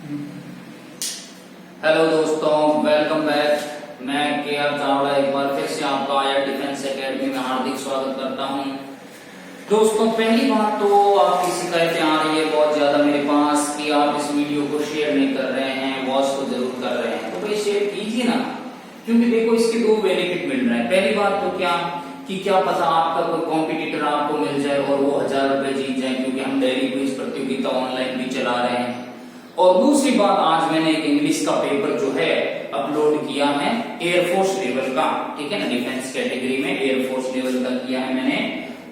Hello दोस्तों, welcome back. मैं KR. Chawla एक बार फिर से आपका आया डिफेंस एकेडमी में हार्दिक स्वागत करता हूं। दोस्तों, पहली बात तो आपकी शिकायतें आ रही है बहुत ज्यादा मेरे पास कि आप इस वीडियो को शेयर नहीं कर रहे हैं, वॉच को जरूर कर रहे हैं। तो भाई शेयर कीजिए ना, क्योंकि देखो इसके दो बेनिफिट मिल रहे हैं। पहली बात तो क्या पता आपका कोई कॉम्पिटिटर आपको मिल जाए और वो 1000 रुपए जीत जाए, क्योंकि हम डेली क्विज प्रतियोगिता ऑनलाइन भी चला रहे हैं। और दूसरी बात, आज मैंने एक इंग्लिश का पेपर जो है अपलोड किया है एयरफोर्स लेवल का, ठीक है ना, डिफेंस कैटेगरी में एयरफोर्स लेवल का किया है मैंने।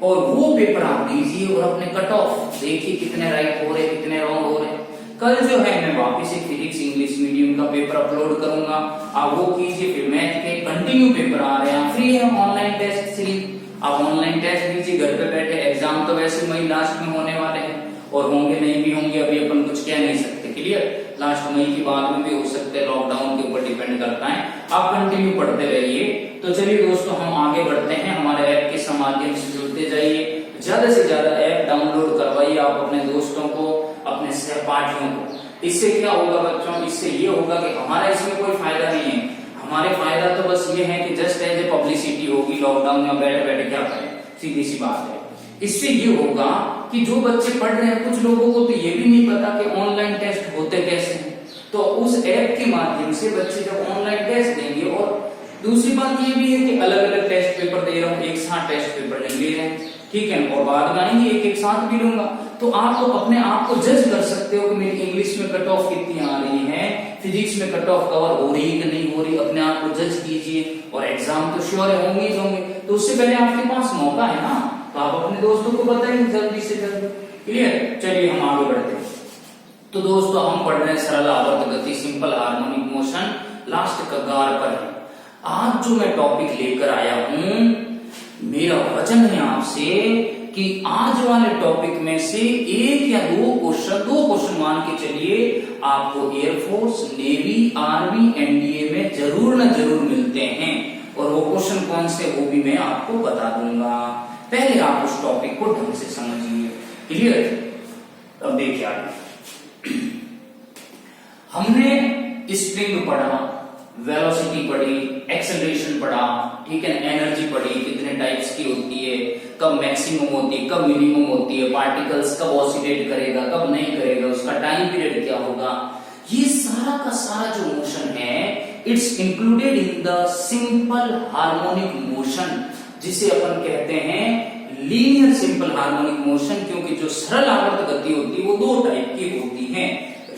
और वो पेपर आप दीजिए और अपने कट ऑफ देखिए कितने राइट हो रहे, कितने रॉन्ग हो रहे। कल जो है मैं वापस एक फिजिक्स इंग्लिश मीडियम का पेपर अपलोड करूंगा, आप वो कीजिए। फिर मैथ के कंटिन्यू पेपर आ रहे हैं, फ्री है ऑनलाइन टेस्ट सीरीज, आप ऑनलाइन टेस्ट दीजिए घर पे बैठे। एग्जाम तो वैसे मई लास्ट में होने वाले हैं और होंगे नहीं भी होंगे, अभी अपन कुछ कह नहीं सकते। क्लियर, लास्ट मई की बाद में भी हो सकते हैं, लॉकडाउन के ऊपर डिपेंड करता है। आप कंटिन्यू पढ़ते रहिए। तो चलिए दोस्तों, हम आगे बढ़ते हैं, हमारे ऐप के माध्यम से जुड़ते जाइए, ज्यादा से ज्यादा ऐप डाउनलोड करवाइए आप अपने दोस्तों को, अपने सहपाठियों को। इससे क्या होगा बच्चों, इससे ये होगा कि हमारा इसमें कोई फायदा नहीं है। हमारे फायदा तो बस ये है कि जस्ट एज ए पब्लिसिटी होगी, लॉकडाउन में बैठे बैठे क्या करें, सीधी सी बात है। इससे ये होगा कि जो बच्चे पढ़ रहे हैं, कुछ लोगों को तो ये भी नहीं पता कि ऑनलाइन टेस्ट होते कैसे हैं, तो उस ऐप के माध्यम से बच्चे जब ऑनलाइन टेस्ट देंगे। और दूसरी बात ये भी है कि अलग अलग टेस्ट पेपर दे रहा हूँ, एक साथ टेस्ट पेपर नहीं ले रहे हैं, ठीक है, और बाद में आएंगे एक साथ भी लूंगा। तो आप तो अपने आप को जज कर सकते हो कि मेरी इंग्लिश में कट ऑफ कितनी आ रही है, फिजिक्स में कट ऑफ कवर हो रही है कि नहीं हो रही, अपने आप को जज कीजिए। और एग्जाम तो श्योर होंगे ही होंगे, तो उससे पहले आपके पास मौका है ना, तो आप अपने दोस्तों को बताइए जल्दी से जल्दी। क्लियर, चलिए हम आगे बढ़ते हैं। तो दोस्तों, हम पढ़ रहे हैं सरल आवर्त गति, सिंपल हार्मोनिक मोशन, लास्ट कगार पर है। आज जो मैं टॉपिक लेकर आया हूं, मेरा वचन है आपसे कि आज वाले टॉपिक में से एक या दो क्वेश्चन मान के चलिए आपको एयरफोर्स, नेवी, आर्मी, एनडीए में जरूर न जरूर मिलते हैं। और वो क्वेश्चन कौन से, वो भी मैं आपको बता दूंगा। पहले आप उस टॉपिक को ढंग से समझिए। क्लियर, अब देखिए आगे हमने स्प्रिंग पढ़ा, वेलोसिटी पढ़ी, एक्सेलरेशन पढ़ा, ठीक है, एनर्जी पढ़ी, कितने टाइप्स की होती है, कब मैक्सिमम होती है, कब मिनिमम होती है, पार्टिकल्स कब ऑसिलेट करेगा, कब नहीं करेगा, उसका टाइम पीरियड क्या होगा। ये सारा का सारा जो मोशन है, it's included in the simple harmonic motion, जिसे अपन कहते हैं लीनियर सिंपल हार्मोनिक मोशन। क्योंकि जो सरल आवर्त गति होती है वो दो टाइप की होती है,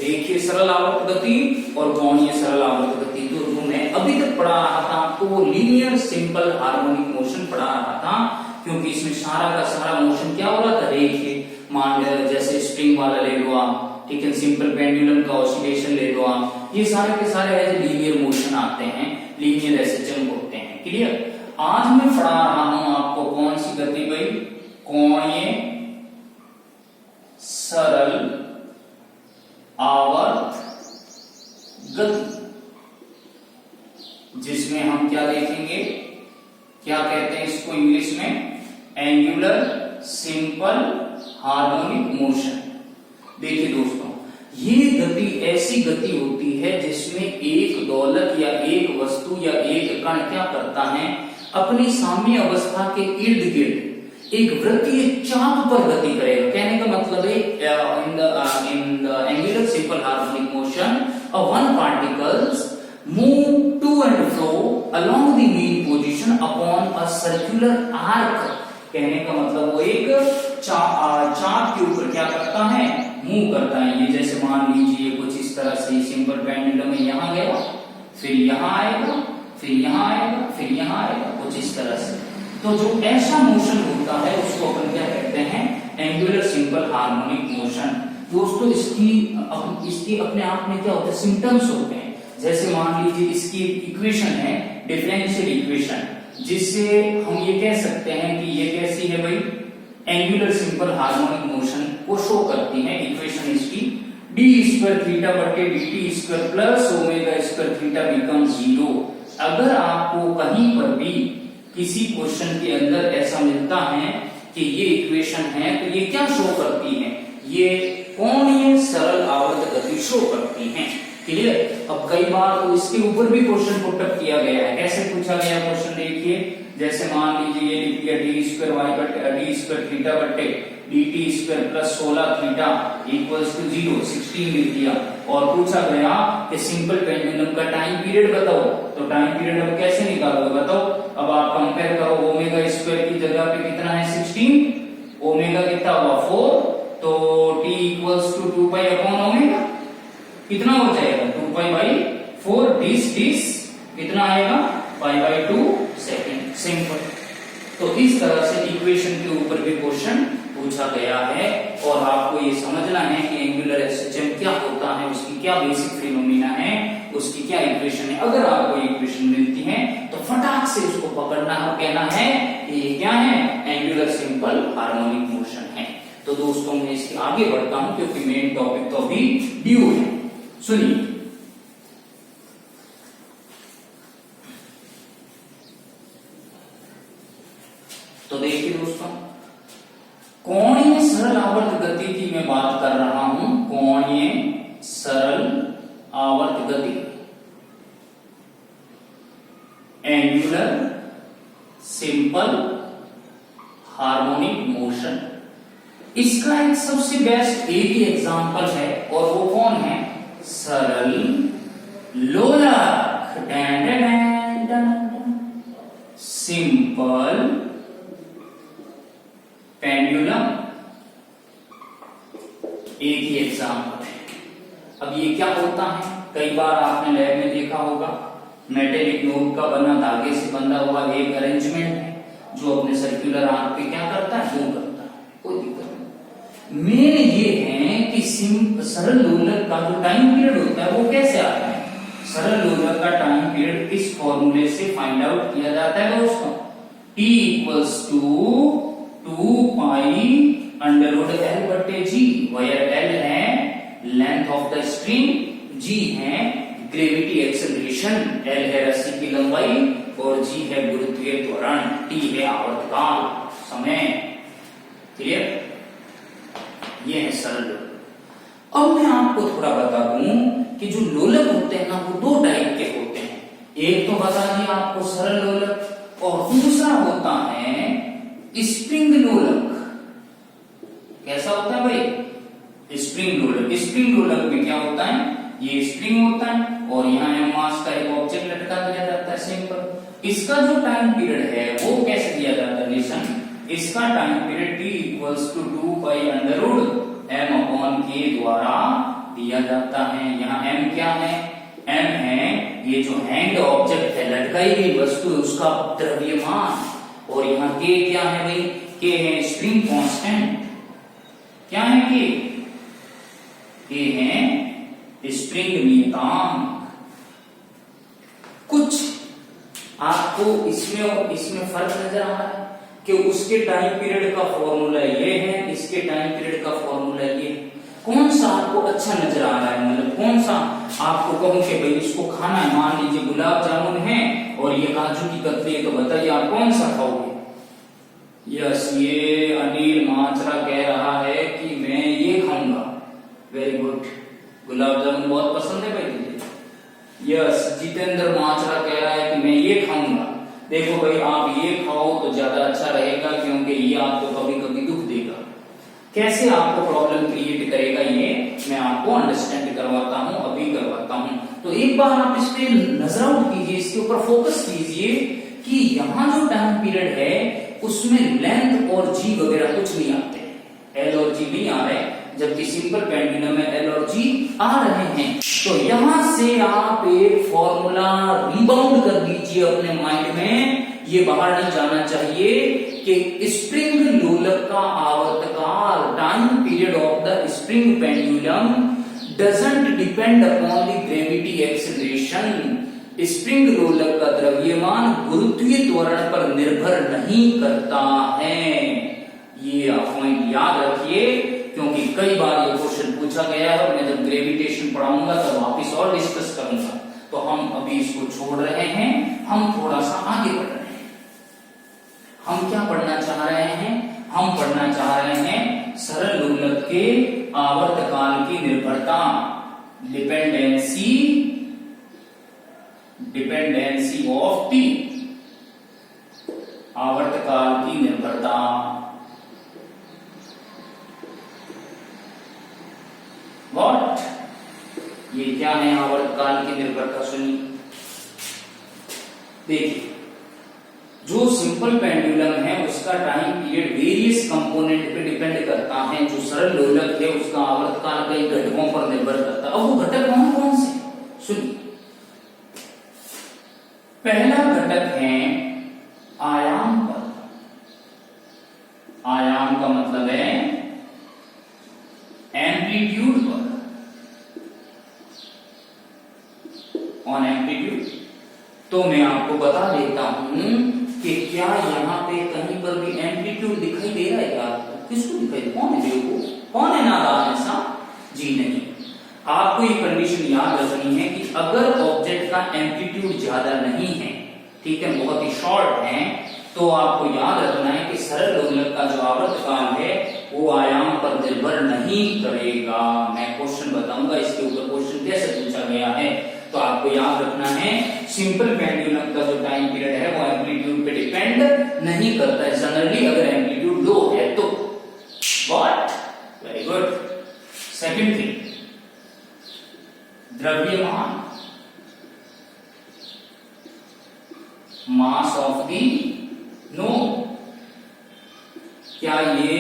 रेखीय सरल आवर्त गति और कोणीय सरल आवर्त गति। तो जो मैं अभी तक पढ़ा रहा था आपको वो लीनियर सिंपल हार्मोनिक मोशन पढ़ा रहा था, क्योंकि इसमें सारा का सारा मोशन क्या हो रहा था, रेखीय। मान जैसे स्प्रिंग वाला ले लो आप, ठीक है, सिंपल पेंडुलम का ऑसिलेशन ले लो आप, ये सारे के सारे ऐसे लीनियर मोशन आते हैं, लीनियर ऐसे जंप होते हैं। क्लियर, आज मैं पढ़ा रहा हूं आपको कौन सी गति भाई, कोणीय सरल आवर्त गति, जिसमें हम क्या देखेंगे, क्या कहते हैं इसको इंग्लिश में, एंगुलर सिंपल हार्मोनिक मोशन। देखिए दोस्तों, ये गति ऐसी गति होती है जिसमें एक दोलक या एक वस्तु या एक कण क्या करता है, अपनी साम्य अवस्था के इर्द गिर्द एक वृत्तीय चाप पर गति करेगा। कहने का मतलब है in the angular simple harmonic motion one particles move to and fro along the mean position upon a circular arc। कहने का मतलब वो एक चाप के ऊपर क्या करता है, मूव करता है। ये जैसे मान लीजिए कुछ इस तरह से सिंपल पेंडुलम में यहां गया, फिर यहां आएगा, फिर यहां आएगा, फिर यहां आएगा, कुछ इस तरह से। तो जो ऐसा मोशन होता है उसको अपन क्या कहते हैं, एंगुलर सिंपल हार्मोनिक मोशन। दोस्तों, इसकी अपने आप में क्या होता है, सिम्टम्स होते हैं। जैसे मान लीजिए इसकी इक्वेशन है, डिफरेंशियल इक्वेशन, जिससे हम ये कह सकते हैं कि ये कैसी है भाई, एंगुलर सिंपल हार्मोनिक मोशन को शो करती है। इक्वेशन इसकी डी स्क्वायर थीटा बटे dt square plus omega square theta become 0। अगर आपको कहीं पर भी किसी क्वेश्चन के अंदर ऐसा मिलता है कि ये इक्वेशन है, तो ये क्या शो करती है, ये कोणीय सरल आवर्त गति शो करती क्लियर। अब कई बार तो इसके ऊपर भी क्वेश्चन पुटअप किया गया है। कैसे पूछा गया क्वेश्चन देखिए, जैसे मान लीजिए ये लिख दिया डी स्क्वायर वाई बटे डी स्क्वायर थीटा बटे D T square plus 16 theta equals to 0, 16 लिख दिया। और पूछा गया कि सिंपल पेंडुलम का टाइम पीरियड बताओ। तो टाइम पीरियड अब कैसे निकालोगे बताओ। अब आप कंपेयर करो, ओमेगा स्क्वायर की जगह पे कितना है 16, ओमेगा कितना हुआ 4, तो t equals to 2 pi upon omega कितना हो जाएगा 2 पाई बाई 4, डिस कितना आएगा पाई बाई 2 सेकेंड। सिंपल। तो इस तरह से इक्वेशन के ऊपर भी क्वेश्चन पूछा गया है और आपको ये समझना है कि एंगुलर एक्सचेंज क्या होता है, उसकी क्या बेसिक फिनोमिना है, उसकी क्या इक्वेशन है। अगर आपको इक्वेशन मिलती है तो फटाक से उसको पकड़ना है और कहना है कि ये क्या है, एंगुलर सिंपल हार्मोनिक मोशन है। तो दोस्तों मैं इसके आगे बढ़ता हूं क्योंकि मेन टॉपिक तो अभी ड्यू है। सुनिए, तो देखिए दोस्तों, कोणीय सरल आवर्त गति की मैं बात कर रहा हूं। कोणीय सरल आवर्त गति, एंगुलर सिंपल हार्मोनिक मोशन। इसका एक सबसे बेस्ट एक ही एग्जांपल है और वो कौन है, सरल लोलक। सिंपल पेंडुलम एक ही एग्जांपल है। अब ये क्या होता है, कई बार आपने लैब में देखा होगा, मेटेलिक नोब का बना धागे से बंधा हुआ एक अरेंजमेंट है जो अपने सर्कुलर आर्क पे क्या करता है, मूव करता है, कोई दिक्कत नहीं। मेन ये है कि सरल लोलक का जो टाइम पीरियड होता है वो कैसे आता है। सरल लोलक का टाइम पीरियड इस फॉर्मूले से फाइंड आउट किया जाता है दोस्तों, t equals to 2 pi under root L बटे जी, वेयर एल है length of the string, G है ग्रेविटी एक्सेलरेशन, एल है रस्सी की लंबाई और जी है गुरुत्वीय त्वरण, टी है आवर्तकाल समय। क्लियर, ये है सरल लोलक। अब मैं आपको थोड़ा बता दूं कि जो लोलक होते हैं ना वो दो टाइप के होते हैं। एक तो बता दिया आपको सरल लोलक और दूसरा होता है स्प्रिंग लोलक। कैसा होता है भाई, स्प्रिंग लोलक। स्प्रिंग लोलक में क्या होता है, ये स्प्रिंग होता है और यहाँ मास का एक ऑब्जेक्ट लटका दिया जाता है सिंपल। इसका जो टाइम पीरियड है वो कैसे दिया जाता है, लिसन, इसका time period t equals to 2 pi under root m upon k द्वारा दिया जाता है। यहाँ m क्या है, m है ये जो हैंड ऑब्जेक्ट है, लटकाई गई वस्तु है, उसका द्रव्यमान, और यहाँ k क्या है भाई, k है स्प्रिंग कांस्टेंट। क्या है k है स्प्रिंग नियतांक। कुछ आपको इसमें और इसमें फर्क नजर आ रहा है कि उसके टाइम पीरियड का फॉर्मूला ये है, इसके टाइम पीरियड का फॉर्मूला ये है। कौन सा आपको अच्छा नजर आ रहा है, मतलब कौन सा आपको कहूं कि भाई इसको खाना है, मान लीजिए गुलाब जामुन है और ये काजू की कतली है, तो बताइए आप कौन सा खाओगे। यस, ये अनिल माचरा कह रहा है कि मैं ये खाऊंगा। वेरी गुड, गुलाब जामुन बहुत पसंद है भाई तुझे। यस, जितेंद्र माचरा कह रहा है कि मैं ये खाऊंगा। देखो भाई, आप ये खाओ तो ज्यादा अच्छा रहेगा क्योंकि ये आपको कभी कभी दुख देगा। कैसे आपको प्रॉब्लम क्रिएट करेगा ये मैं आपको अंडरस्टैंड करवाता हूं, अभी करवाता हूं। तो एक बार आप इस पे नजर आउट कीजिए, इसके ऊपर फोकस कीजिए कि यहाँ जो टाइम पीरियड है उसमें लेंथ और जी वगैरह कुछ नहीं आते, एल और जी नहीं आ रहे, जबकि सिंपल पेंडुलम में एल और जी आ रहे हैं। तो यहां से आप एक फॉर्मूला रिबाउंड कर दीजिए अपने माइंड में, ये बाहर नहीं जाना चाहिए कि स्प्रिंग लोलक का आवर्तकाल, time period of the spring pendulum doesn't depend upon the gravity acceleration. Spring लोलक का द्रव्यमान गुरुत्वीय त्वरण पर निर्भर नहीं करता है। ये आप पॉइंट याद रखिए क्योंकि कई बार ये क्वेश्चन पूछा गया है और मैं जब ग्रेविटेशन पढ़ाऊंगा तब वापिस और डिस्कस करूंगा। तो हम अभी इसको छोड़ रहे हैं, हम थोड़ा सा आगे बढ़ रहे हैं। हम क्या पढ़ना चाह रहे हैं, हम पढ़ना चाह रहे हैं सरल लोलक के आवर्तकाल की निर्भरता, डिपेंडेंसी डिपेंडेंसी ऑफ टी, आवर्तकाल की निर्भरता। व्हाट, ये क्या है आवर्तकाल की निर्भरता? सुनिए, देखिए, जो सिंपल पेंडुलम है उसका टाइम पीरियड वेरियस कंपोनेंट पे डिपेंड करता है। जो सरल लोलक है उसका आवर्तकाल कई घटकों पर निर्भर करता है। अब वो घटक कौन कौन से? सुनिए, पहला घटक है आयाम पर। आयाम का मतलब है एम्पलीट्यूड पर, ऑन एम्पलीट्यूड। तो मैं आपको बता देता हूं कि क्या यहाँ पे कहीं पर भी एम्पलीट्यूड दिखाई दे रहा है क्या आपको? किसको दिखाई दे? कौन है बेवकूफ? कौन है नादान ऐसा? जी नहीं। आपको ये कंडीशन याद रखनी है कि अगर ऑब्जेक्ट का एम्पलीट्यूड ज्यादा नहीं है, ठीक है, बहुत ही शॉर्ट है, तो आपको याद रखना है कि सरल लोलक का जो आवर्तकाल है वो आयाम पर निर्भर नहीं करेगा। मैं क्वेश्चन बताऊंगा इसके ऊपर, क्वेश्चन कैसे पूछा गया है। तो आपको याद रखना है सिंपल पेंडुलम का जो टाइम पीरियड है वो एम्पलीट्यूड पे डिपेंड नहीं करता है जनरली, अगर एम्पलीट्यूड लो है तो। What, very good. Second thing, द्रव्यमान, मास ऑफ दी नोब। क्या ये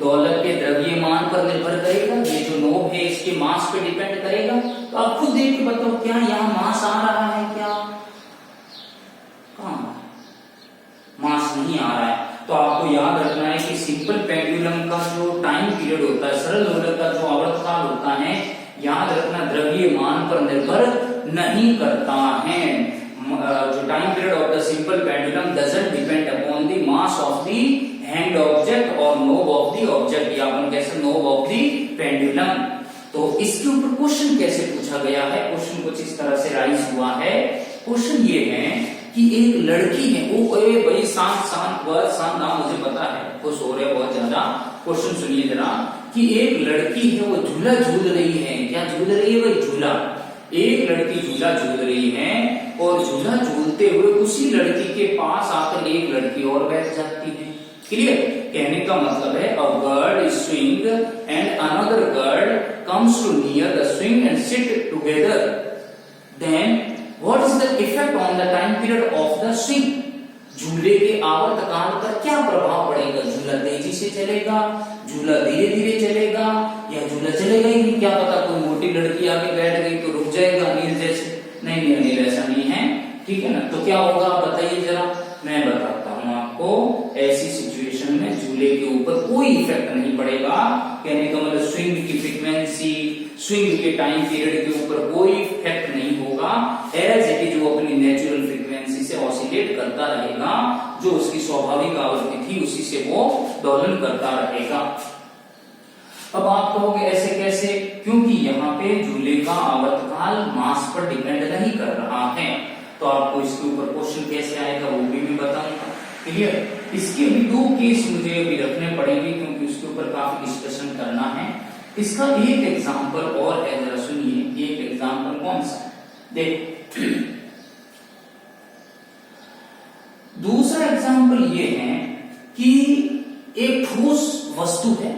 दोलक के द्रव्यमान पर निर्भर करेगा? ये जो नोब है इसके मास पे डिपेंड करेगा? तो आप खुद देख के बताओ, क्या यहाँ मास आ रहा है? क्या कहाँ मास नहीं आ रहा है? तो आपको याद रखना है कि सिंपल पेंडुलम का जो टाइम पीरियड होता है, सरल लोलक का जो आवर्तकाल होता है, याद रखना द्रव्यमान पर निर्भर नहीं करता है। जो time period of the simple pendulum doesn't depend upon the mass of the hand object और नोब ऑफ द ऑब्जेक्ट, या अपन कैसे नोब ऑफ द पेंडुलम। तो इसके ऊपर क्वेश्चन कैसे पूछा गया है? क्वेश्चन कुछ इस तरह से राइज हुआ है। क्वेश्चन ये है कि एक लड़की है, वो भाई शांत शांत बहुत शांत, नाम मुझे पता है, खुश हो रहे बहुत ज्यादा। क्वेश्चन सुनिए जरा, कि एक लड़की है वो झूला झूल रही है। क्या झूल रही है भाई? झूला। एक लड़की झूला झूल रही है और झूला झूलते हुए उसी लड़की के पास आकर एक लड़की और बैठ जाती है। क्लियर? कहने का मतलब है a girl is swing and another girl comes to near the swing and sit together, then what is the effect on the time period of the swing? झूले के आवर्तकाल पर क्या प्रभाव पड़ेगा? झूला तेजी से चलेगा, झूला धीरे धीरे चलेगा, या झूला चलेगा ही नहीं? क्या पता कोई मोटी लड़की आके बैठ गई तो रुक जाएगा नील जैसे? नहीं अनिल, ऐसा नहीं है, ठीक है ना? तो क्या होगा बताइए जरा, मैं बताता हूं आपको। ऐसी सिचुएशन में झूले के ऊपर कोई इफेक्ट नहीं पड़ेगा। कहने का मतलब स्विंग की फ्रीक्वेंसी, स्विंग के टाइम पीरियड के ऊपर कोई इफेक्ट नहीं होगा। एज इट इज वो अपनी नेचुरल फ्रीक्वेंसी से ऑसिलेट करता रहेगा, जो उसकी स्वाभाविक आवृत्ति थी उसी से वो दोलन करता रहेगा। अब आप कहोगे ऐसे कैसे? क्योंकि यहाँ पे झूले का आवर्तकाल मास पर डिपेंड नहीं कर रहा है। तो आपको इसके ऊपर क्वेश्चन कैसे आएगा वो भी मैं बताऊंगा। क्लियर? इसके भी दो केस मुझे अभी रखने पड़ेंगे क्योंकि उसके ऊपर काफी डिस्कशन करना है। इसका एक एग्जांपल और है, जरा सुनिए। एक एग्जांपल कौन सा? देख, दूसरा एग्जांपल ये है कि एक ठोस वस्तु है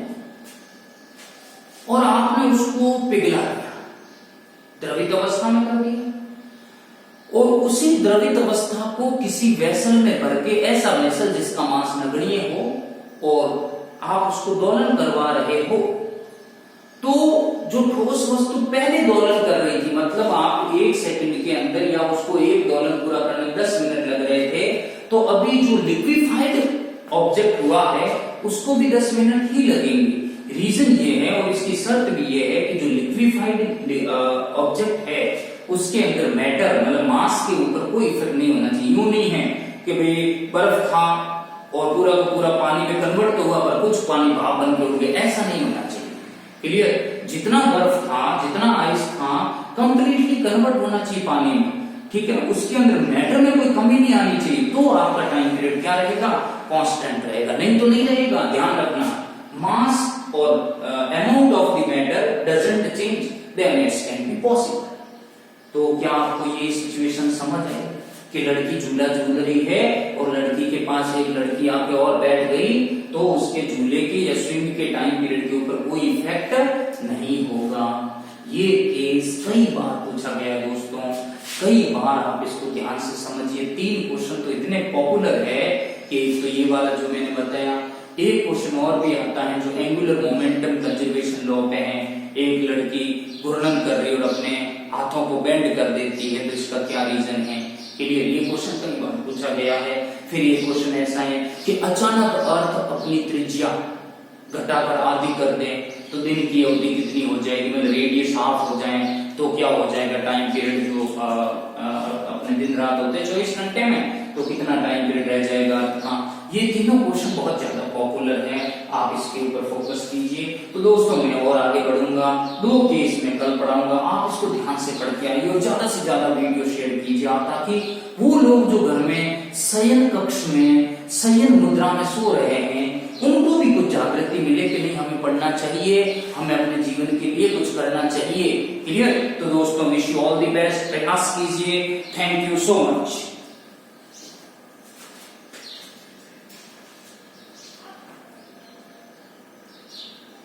और आपने उसको पिघला दिया, द्रवित अवस्था में कर दिया, और उसी द्रवित अवस्था को किसी वेसल में भर के, ऐसा वेसल जिसका मास नगण्य हो, और आप उसको दोलन करवा रहे हो, तो जो ठोस वस्तु पहले दोलन कर रही थी, मतलब आप 1 सेकंड के अंदर या उसको एक दोलन पूरा करने में 10 मिनट लग रहे थे, तो अभी जो लिक्विफाइड ऑब्जेक्ट हुआ है उसको भी 10 मिनट ही लगेंगे। रीजन ये है और इसकी शर्त भी ये है कि जो लिक्विफाइड ऑब्जेक्ट है उसके अंदर मैटर मतलब मास के ऊपर कोई इफेक्ट नहीं होना चाहिए। यूं नहीं है कि भाई बर्फ था और पूरा का पूरा पानी में कन्वर्ट तो हुआ पर कुछ पानी भाप बन के उड़ गया, ऐसा नहीं होना चाहिए। क्लियर? जितना बर्फ था, जितना आइस था, कंप्लीटली कन्वर्ट होना चाहिए पानी में, ठीक है? उसके अंदर मैटर में कोई कमी नहीं आनी चाहिए, तो आपका टाइम पीरियड क्या रहेगा? कांस्टेंट रहेगा, नहीं तो नहीं रहेगा। ध्यान रखना, मास और amount of the matter doesn't change, then it can be possible. तो क्या आपको ये सिचुएशन समझ आई कि लड़की झूला झूल रही है और लड़की के पास एक लड़की आके और बैठ गई, तो उसके झूले के या स्विंग के टाइम पीरियड के ऊपर कोई इफेक्ट नहीं होगा। ये केस कई बार पूछा गया है दोस्तों, कई बार आप इसको ध्यान से समझिए। 3 क्वेश्चन तो इतने पॉपुलर है कि एक तो ये वाला जो मैंने बताया, एक क्वेश्चन और भी आता है जो एंगुलर मोमेंटम कंजर्वेशन लॉ पे है। एक लड़की घूर्णन कर रही है और अपने हाथों को बेंड कर देती है, तो इसका क्या रीजन है? क्लियर, ये क्वेश्चन कई बार पूछा गया है। फिर ये क्वेश्चन ऐसा है कि अचानक अर्थ अपनी त्रिज्या घटाकर आधी कर दे तो दिन की अवधि कितनी हो जाएगी, मतलब रेडियस हाफ हो जाए तो क्या हो जाएगा टाइम पीरियड, जो अपने दिन रात होते हैं 24 घंटे में, तो कितना टाइम पीरियड रह जाएगा अर्थ का। ये तीनों क्वेश्चन बहुत ज्यादा पॉपुलर है, आप इसके ऊपर फोकस कीजिए। तो दोस्तों मैं और आगे बढ़ूंगा, 2 केस में कल पढ़ाऊंगा, आप इसको ध्यान से पढ़ के आइए और ज्यादा से ज्यादा वीडियो शेयर कीजिए आप, ताकि वो लोग जो घर में शयन कक्ष में शयन मुद्रा में सो रहे हैं उनको भी कुछ जागृति मिले कि नहीं हमें पढ़ना चाहिए, हमें अपने जीवन के लिए कुछ करना चाहिए। क्लियर? तो दोस्तों wish you all the best, प्रयास कीजिए। Thank you so much.